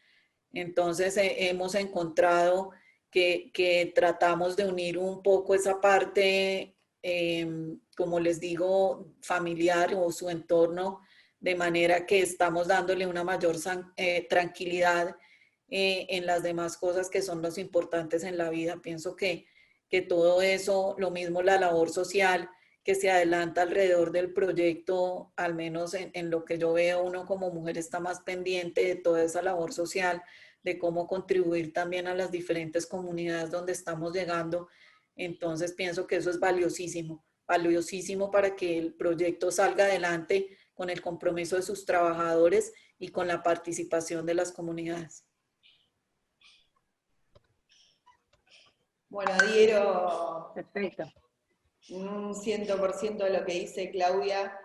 Entonces hemos encontrado que tratamos de unir un poco esa parte, como les digo, familiar o su entorno, de manera que estamos dándole una mayor tranquilidad en las demás cosas que son los importantes en la vida. Pienso que todo eso, lo mismo la labor social que se adelanta alrededor del proyecto, al menos en lo que yo veo, uno como mujer está más pendiente de toda esa labor social, de cómo contribuir también a las diferentes comunidades donde estamos llegando. Entonces pienso que eso es valiosísimo para que el proyecto salga adelante con el compromiso de sus trabajadores y con la participación de las comunidades. Bueno, adhiero Perfecto. un 100% de lo que dice Claudia.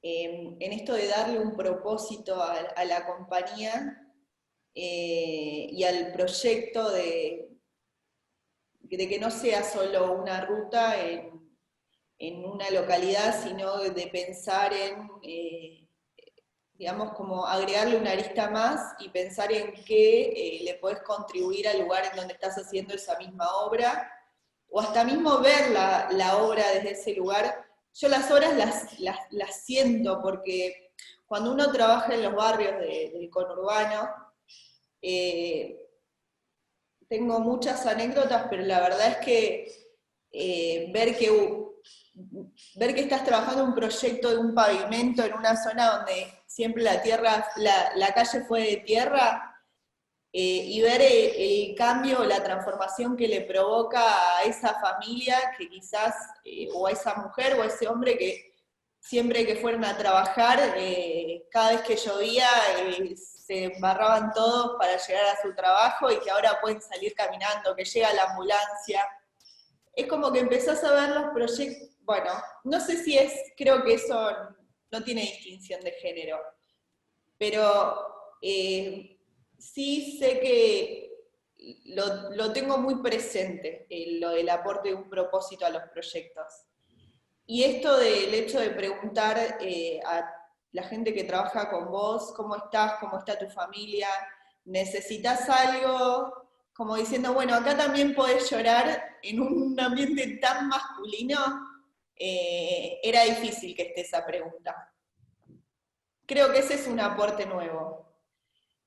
En esto de darle un propósito a la compañía y al proyecto de que no sea solo una ruta en una localidad, sino de pensar en, digamos, como agregarle una arista más y pensar en qué le podés contribuir al lugar en donde estás haciendo esa misma obra, o hasta mismo ver la obra desde ese lugar. Yo las obras las siento, porque cuando uno trabaja en los barrios del conurbano, tengo muchas anécdotas, pero la verdad es que ver que estás trabajando un proyecto de un pavimento en una zona donde siempre la calle fue de tierra, y ver el cambio, la transformación que le provoca a esa familia, que quizás, o a esa mujer o a ese hombre que siempre que fueron a trabajar, cada vez que llovía, se embarraban todos para llegar a su trabajo y que ahora pueden salir caminando, que llega la ambulancia. Es como que empezás a ver los proyectos, bueno, no sé si creo que eso no tiene distinción de género, pero sí sé que lo tengo muy presente, lo del aporte de un propósito a los proyectos. Y esto del hecho de preguntar a la gente que trabaja con vos, ¿cómo estás? ¿Cómo está tu familia? ¿Necesitas algo? Como diciendo, bueno, acá también podés llorar en un ambiente tan masculino, era difícil que esté esa pregunta. Creo que ese es un aporte nuevo.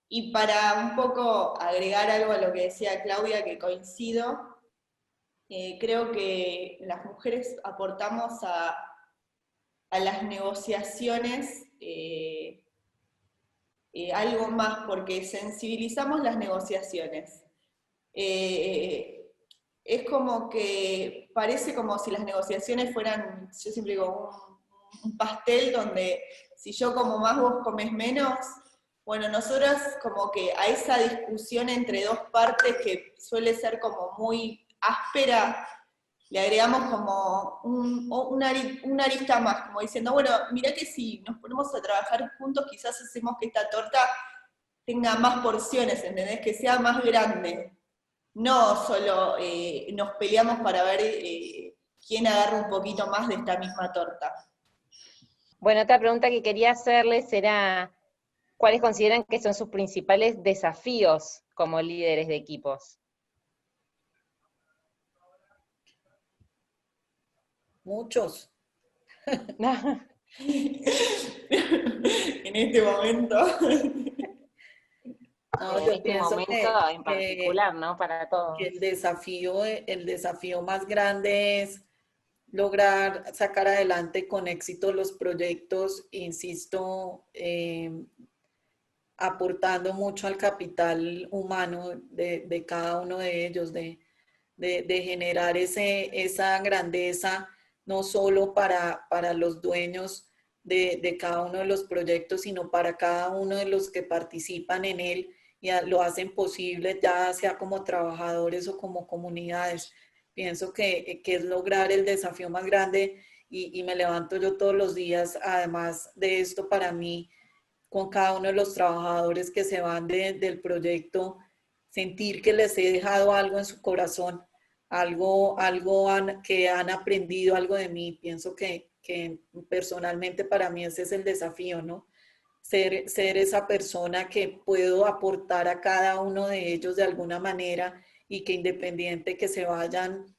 Y para un poco agregar algo a lo que decía Claudia, que coincido, creo que las mujeres aportamos a las negociaciones algo más, porque sensibilizamos las negociaciones. Es como que parece como si las negociaciones fueran, yo siempre digo, un pastel donde si yo como más, vos comes menos. Bueno, nosotras como que a esa discusión entre dos partes que suele ser como muy áspera, le agregamos como una arista más, como diciendo, bueno, mirá que si nos ponemos a trabajar juntos, quizás hacemos que esta torta tenga más porciones, ¿entendés? Que sea más grande. No solo nos peleamos para ver quién agarra un poquito más de esta misma torta. Bueno, otra pregunta que quería hacerles era, ¿cuáles consideran que son sus principales desafíos como líderes de equipos? Muchos. En este momento. No, En yo este pienso momento en particular, ¿no? Para todos. que el desafío más grande es lograr sacar adelante con éxito los proyectos, insisto, aportando mucho al capital humano de cada uno de ellos, de generar esa grandeza, no solo para los dueños de cada uno de los proyectos, sino para cada uno de los que participan en él y lo hacen posible, ya sea como trabajadores o como comunidades. Pienso que es lograr el desafío más grande y me levanto yo todos los días, además de esto para mí, con cada uno de los trabajadores que se van del proyecto, sentir que les he dejado algo en su corazón, algo que han aprendido algo de mí. Pienso que personalmente para mí ese es el desafío, ¿no? Ser esa persona que puedo aportar a cada uno de ellos de alguna manera y que independiente que se vayan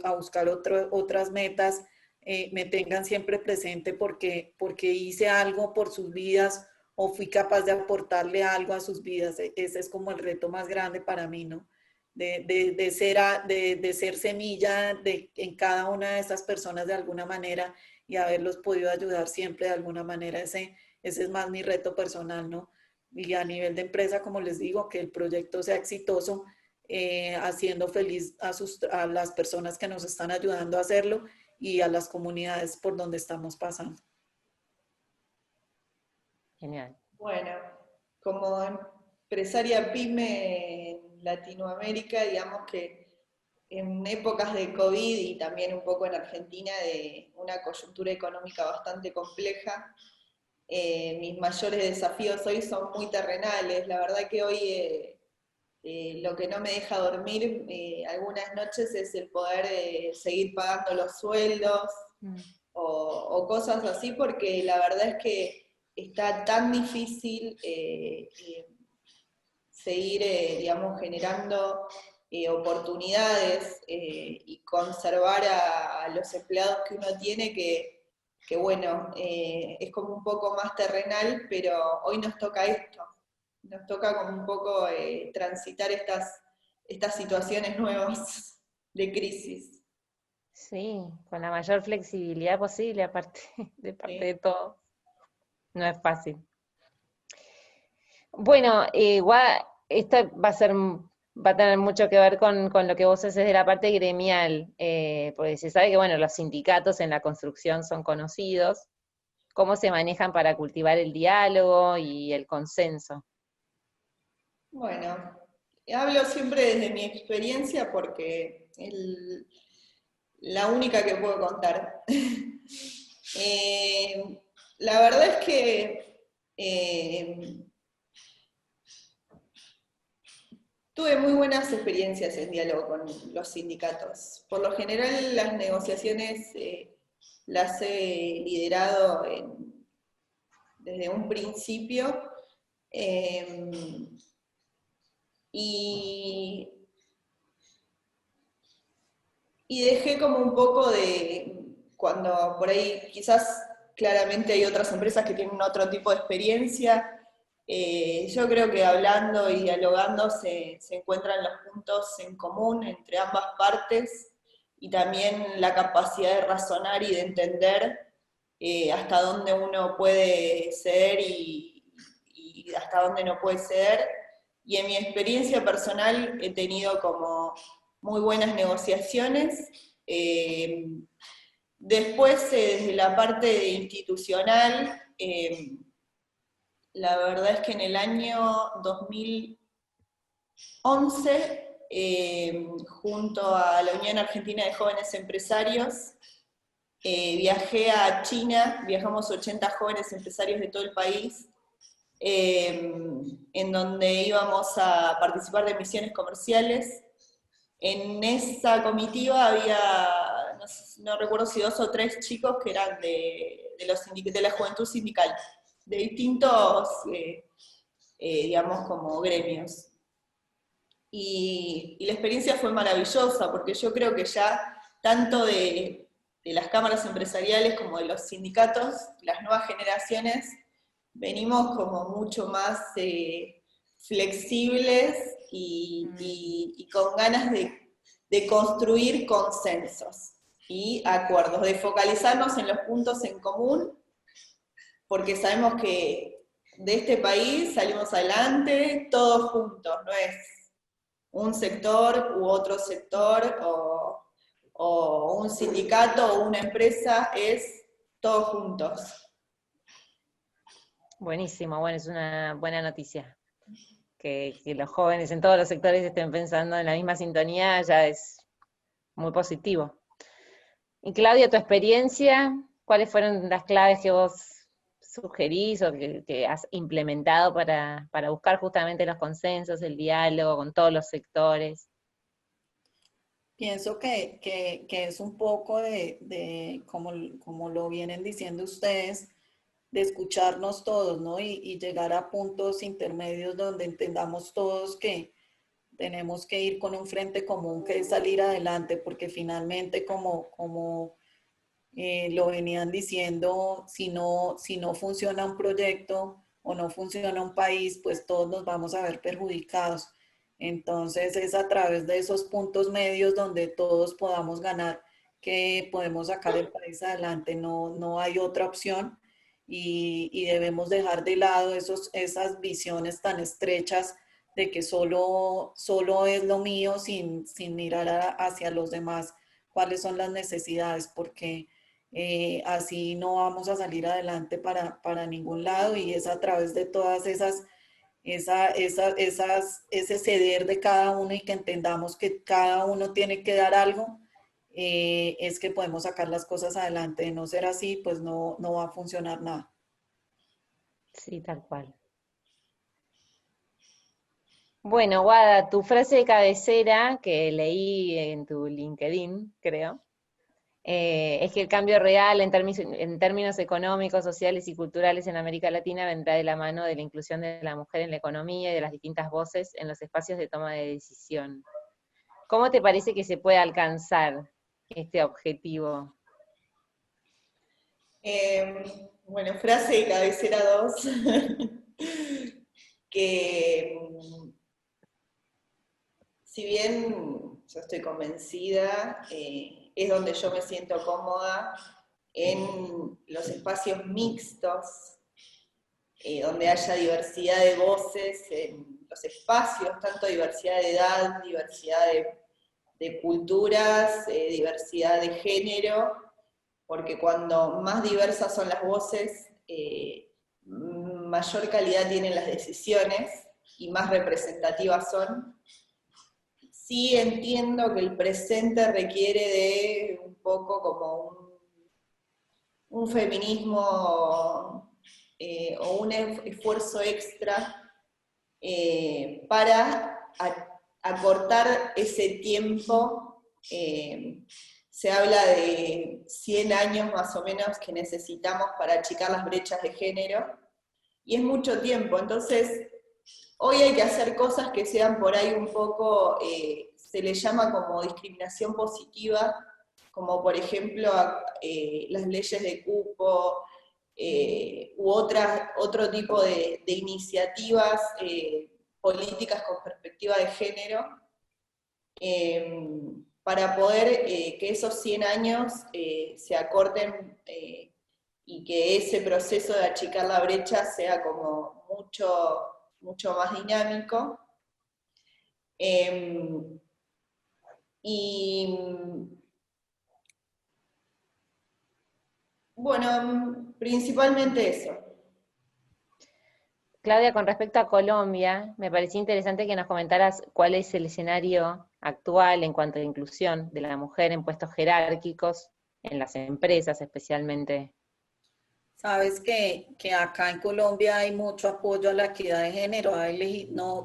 a buscar otras metas, me tengan siempre presente porque hice algo por sus vidas o fui capaz de aportarle algo a sus vidas. Ese es como el reto más grande para mí, ¿no? De ser semilla en cada una de esas personas de alguna manera y haberlos podido ayudar siempre de alguna manera. Ese es más mi reto personal, ¿no? Y a nivel de empresa, como les digo, que el proyecto sea exitoso, haciendo feliz a las personas que nos están ayudando a hacerlo y a las comunidades por donde estamos pasando. Genial. Bueno, como empresaria PYME en Latinoamérica, digamos que en épocas de COVID y también un poco en Argentina de una coyuntura económica bastante compleja, mis mayores desafíos hoy son muy terrenales. La verdad que hoy lo que no me deja dormir algunas noches es el poder seguir pagando los sueldos o cosas así, porque la verdad es que está tan difícil seguir, digamos, generando oportunidades y conservar a los empleados que uno tiene que bueno, es como un poco más terrenal, pero hoy nos toca esto. Nos toca como un poco transitar estas situaciones nuevas de crisis. Sí, con la mayor flexibilidad posible, aparte de parte de todo. No es fácil. Bueno, igual esto va a tener mucho que ver con lo que vos haces de la parte gremial, porque se sabe que, bueno, los sindicatos en la construcción son conocidos. ¿Cómo se manejan para cultivar el diálogo y el consenso? Bueno, hablo siempre desde mi experiencia porque la única que puedo contar. La verdad es que tuve muy buenas experiencias en diálogo con los sindicatos. Por lo general las negociaciones las he liderado desde un principio. Y dejé como un poco cuando por ahí quizás claramente hay otras empresas que tienen otro tipo de experiencia, yo creo que hablando y dialogando se encuentran los puntos en común entre ambas partes y también la capacidad de razonar y de entender hasta dónde uno puede ceder y hasta dónde no puede ceder. Y en mi experiencia personal he tenido como muy buenas negociaciones. Después, desde la parte institucional, la verdad es que en el año 2011, junto a la Unión Argentina de Jóvenes Empresarios, viajé a China, viajamos 80 jóvenes empresarios de todo el país, en donde íbamos a participar de misiones comerciales. En esa comitiva había, no recuerdo si 2 o 3 chicos que eran de la juventud sindical, de distintos, digamos, como gremios. Y la experiencia fue maravillosa, porque yo creo que ya, tanto de las cámaras empresariales como de los sindicatos, las nuevas generaciones, venimos como mucho más flexibles y con ganas de construir consensos y acuerdos, de focalizarnos en los puntos en común, porque sabemos que de este país salimos adelante todos juntos, no es un sector u otro sector o un sindicato o una empresa, es todos juntos. Buenísimo, bueno, es una buena noticia. Que los jóvenes en todos los sectores estén pensando en la misma sintonía ya es muy positivo. Y Claudia, tu experiencia, ¿cuáles fueron las claves que vos sugerís o que has implementado para buscar justamente los consensos, el diálogo con todos los sectores? Pienso que es un poco como lo vienen diciendo ustedes, de escucharnos todos, ¿no? Y llegar a puntos intermedios donde entendamos todos que tenemos que ir con un frente común, que es salir adelante, porque finalmente, como lo venían diciendo, si no funciona un proyecto o no funciona un país, pues todos nos vamos a ver perjudicados. Entonces es a través de esos puntos medios donde todos podamos ganar que podemos sacar el país adelante. No hay otra opción y debemos dejar de lado esas visiones tan estrechas de que solo es lo mío sin mirar hacia los demás cuáles son las necesidades, porque así no vamos a salir adelante para ningún lado, y es a través de todas esas ese ceder de cada uno y que entendamos que cada uno tiene que dar algo, es que podemos sacar las cosas adelante. De no ser así, pues no va a funcionar nada. Sí, tal cual. Bueno, Guada, tu frase de cabecera que leí en tu LinkedIn, creo, es que el cambio real en términos económicos, sociales y culturales en América Latina vendrá de la mano de la inclusión de la mujer en la economía y de las distintas voces en los espacios de toma de decisión. ¿Cómo te parece que se puede alcanzar este objetivo? Bueno, frase de cabecera 2, que si bien yo estoy convencida, es donde yo me siento cómoda, en los espacios mixtos, donde haya diversidad de voces, en los espacios, tanto diversidad de edad, diversidad de culturas, diversidad de género, porque cuando más diversas son las voces, mayor calidad tienen las decisiones y más representativas son. Sí entiendo que el presente requiere de un poco como un feminismo o un esfuerzo extra para acortar ese tiempo. Se habla de 100 años más o menos que necesitamos para achicar las brechas de género, y es mucho tiempo. Entonces, hoy hay que hacer cosas que sean por ahí un poco, se le llama como discriminación positiva, como por ejemplo las leyes de cupo, u otro tipo de iniciativas políticas con perspectiva de género, para poder que esos 100 años se acorten y que ese proceso de achicar la brecha sea como mucho más dinámico. Y bueno, principalmente eso. Claudia, con respecto a Colombia, me parecía interesante que nos comentaras cuál es el escenario actual en cuanto a inclusión de la mujer en puestos jerárquicos, en las empresas especialmente. Sabes que acá en Colombia hay mucho apoyo a la equidad de género.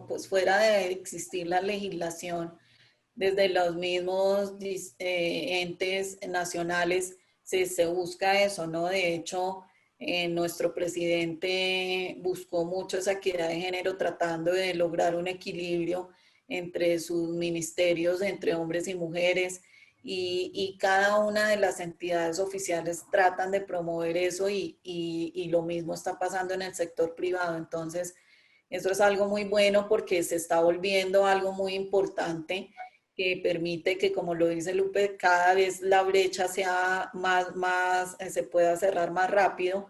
Pues fuera de existir la legislación, desde los mismos entes nacionales se busca eso, ¿no? De hecho, nuestro presidente buscó mucho esa equidad de género tratando de lograr un equilibrio entre sus ministerios, entre hombres y mujeres, y cada una de las entidades oficiales tratan de promover eso y lo mismo está pasando en el sector privado. Entonces, eso es algo muy bueno porque se está volviendo algo muy importante que permite que, como lo dice Lupe, cada vez la brecha sea se pueda cerrar más rápido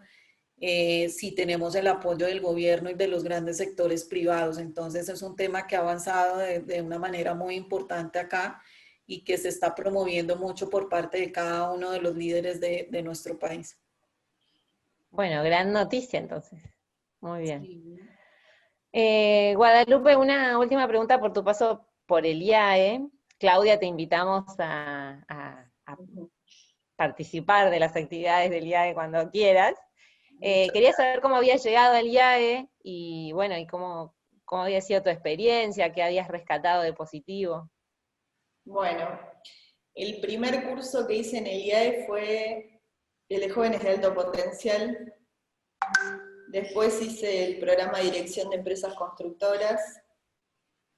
si tenemos el apoyo del gobierno y de los grandes sectores privados. Entonces es un tema que ha avanzado de una manera muy importante acá y que se está promoviendo mucho por parte de cada uno de los líderes de nuestro país. Bueno, gran noticia entonces. Muy bien. Sí. Guadalupe, una última pregunta por tu paso por el IAE. Claudia, te invitamos a participar de las actividades del IAE cuando quieras. Quería saber cómo habías llegado al IAE y bueno, y cómo había sido tu experiencia, qué habías rescatado de positivo. Bueno, el primer curso que hice en el IAE fue el de jóvenes de alto potencial. Después hice el programa de dirección de empresas constructoras.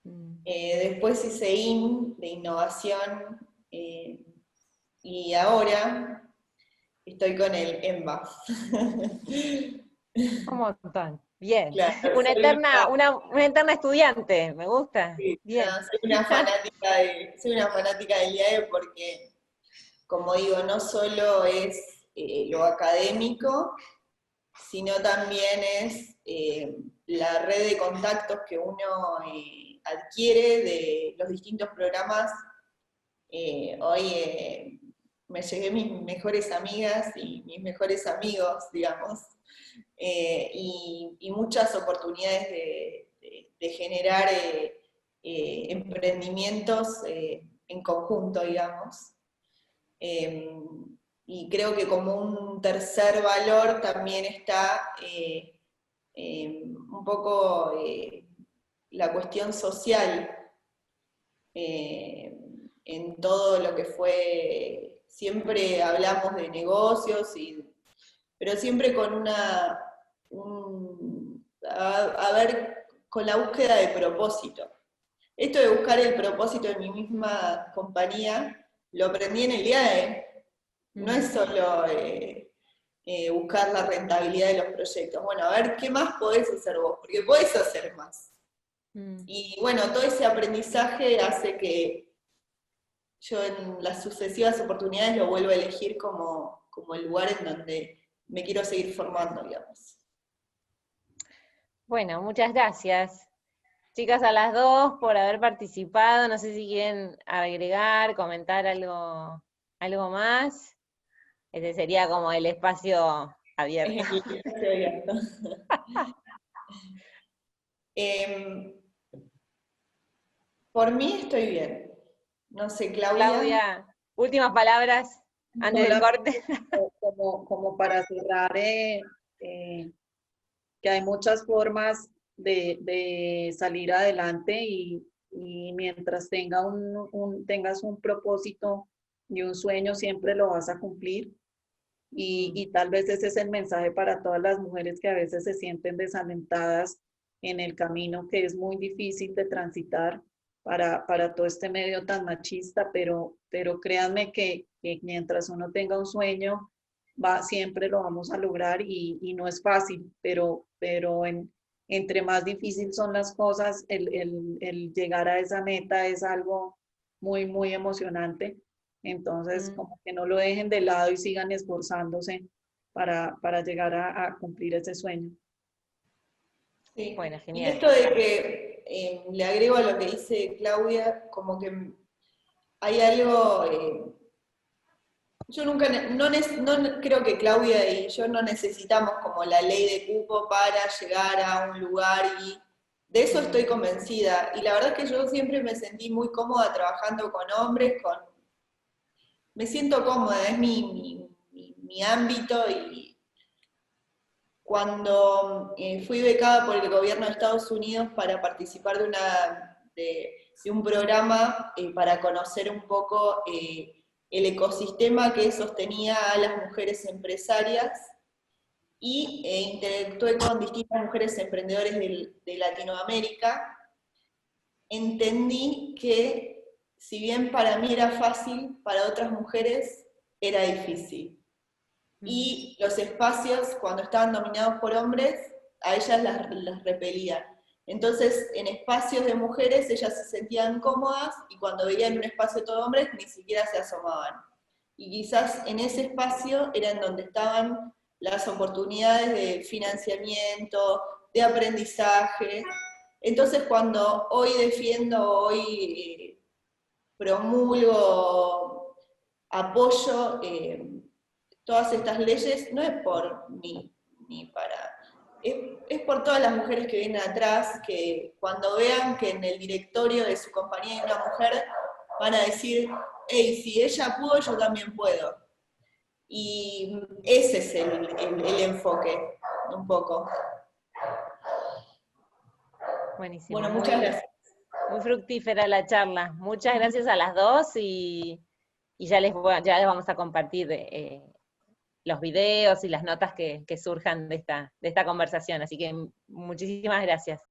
Después hice de innovación. Y ahora estoy con el EMBA. Un montón. Bien. Claro, una eterna estudiante, me gusta. Sí, bien. No, soy una fanática del IAE porque, como digo, no solo es lo académico, sino también es la red de contactos que uno adquiere de los distintos programas. Hoy me llegué mis mejores amigas y mis mejores amigos, digamos, y muchas oportunidades generar emprendimientos en conjunto, digamos. Y creo que como un tercer valor también está un poco la cuestión social en todo lo que fue, siempre hablamos de negocios, pero siempre con con la búsqueda de propósito. Esto de buscar el propósito en mi misma compañía, lo aprendí en el IAE. No es solo buscar la rentabilidad de los proyectos. Bueno, a ver, ¿qué más podés hacer vos? Porque podés hacer más. Y bueno, todo ese aprendizaje hace que yo en las sucesivas oportunidades lo vuelvo a elegir como el lugar en donde me quiero seguir formando, digamos. Bueno, muchas gracias. Chicas, a las dos por haber participado. No sé si quieren agregar, comentar algo más. Ese sería como el espacio abierto. El espacio abierto. Por mí estoy bien. No sé, Claudia. Claudia, últimas palabras antes del corte. Como para cerrar, que hay muchas formas de salir adelante y mientras tengas un propósito y un sueño, siempre lo vas a cumplir. Y tal vez ese es el mensaje para todas las mujeres que a veces se sienten desalentadas en el camino que es muy difícil de transitar para todo este medio tan machista, pero créanme que mientras uno tenga un sueño, siempre lo vamos a lograr y no es fácil, pero entre más difícil son las cosas, el llegar a esa meta es algo muy, muy emocionante. Entonces, como que no lo dejen de lado y sigan esforzándose para llegar a cumplir ese sueño. Sí. Bueno, Y genial. esto de que le agrego a lo que dice Claudia, como que hay algo, yo nunca, no creo que Claudia y yo no necesitamos como la ley de cupo para llegar a un lugar, y de eso estoy convencida. Y la verdad es que yo siempre me sentí muy cómoda trabajando con hombres, me siento cómoda, es mi ámbito, y cuando fui becada por el gobierno de Estados Unidos para participar de un programa para conocer un poco el ecosistema que sostenía a las mujeres empresarias, y interactué con distintas mujeres emprendedoras de Latinoamérica, entendí que si bien para mí era fácil, para otras mujeres era difícil. Y los espacios, cuando estaban dominados por hombres, a ellas las repelían. Entonces, en espacios de mujeres, ellas se sentían cómodas, y cuando veían un espacio todo hombres, ni siquiera se asomaban. Y quizás en ese espacio era en donde estaban las oportunidades de financiamiento, de aprendizaje. Entonces, cuando hoy defiendo, promulgo, apoyo todas estas leyes, no es por mí, ni para... Es por todas las mujeres que vienen atrás, que cuando vean que en el directorio de su compañía hay una mujer, van a decir, hey, si ella pudo, yo también puedo. Y ese es el enfoque, un poco. Buenísimo. Bueno, muchas gracias. Muy fructífera la charla. Muchas gracias a las dos, y ya les vamos a compartir los videos y las notas que surjan de esta conversación. Así que muchísimas gracias.